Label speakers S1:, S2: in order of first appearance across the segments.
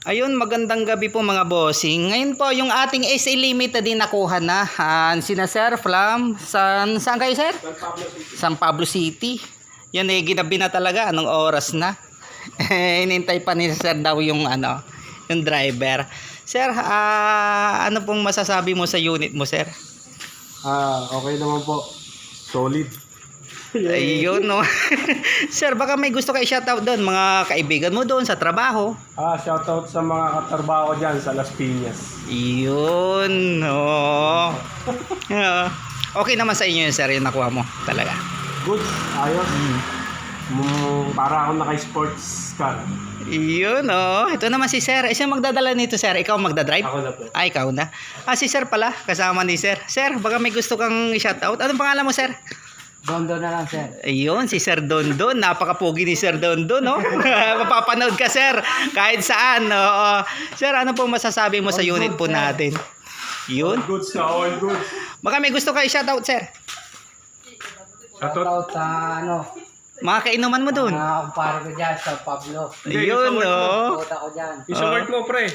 S1: Ayun, magandang gabi po mga bossing. Ngayon po, yung ating SA Limited din nakuha na. Sina Sir Flam. Saan kayo, Sir? San Pablo City. Yan eh, ginabi na talaga. Anong oras na? Inintay pa ni Sir daw yung yung driver. Sir, ano pong masasabi mo sa unit mo, Sir?
S2: Okay naman po. Solid.
S1: Ayun, no. Sir, baka may gusto kayo shoutout doon, mga kaibigan mo doon sa trabaho.
S2: Shoutout sa mga katrabaho dyan sa Las Piñas.
S1: Yun, no. Okay naman sa inyo yun, Sir, yung nakuha mo talaga.
S2: Good. Ayos. Para ako naka-sports car.
S1: Yun, oh. Ito naman si Sir. Sino magdadala nito, Sir? Ikaw magdadrive?
S2: Ako na po.
S1: Ikaw na. Si Sir pala, kasama ni Sir. Sir, baka may gusto kang shoutout. Anong pangalan mo, Sir?
S3: Dondo na lang, sir.
S1: Ayun, si Sir Dondon. Napakapugi ni Sir Dondon, no? Mapapanood ka, Sir. Kahit saan, no? Sir, ano po masasabi mo sa unit po natin? Yun.
S2: All goods na, all goods.
S1: Baka may gusto kayo shoutout, Sir.
S2: Shoutout.
S3: Shoutout sa
S1: Mga kainuman mo dun.
S3: mga kumpare ko dyan sa Pablo.
S1: Ayun, no?
S3: Puta ko dyan.
S2: Isuward mo, pre.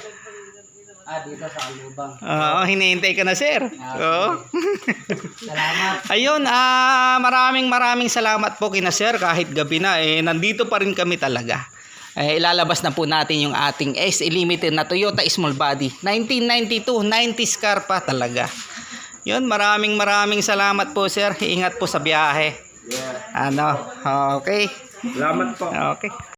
S3: Dito sa Alubang.
S1: Hinihintay ka na, Sir. Oo.
S3: Salamat.
S1: Ayun, maraming salamat po kina Sir. Kahit gabi na, nandito pa rin kami talaga. Ilalabas na po natin yung ating SA Limited na Toyota Small Body. 1992, 90s car pa talaga. Yun, maraming salamat po, Sir. Ingat po sa biyahe.
S2: Yeah.
S1: Okay.
S2: Salamat po.
S1: Okay.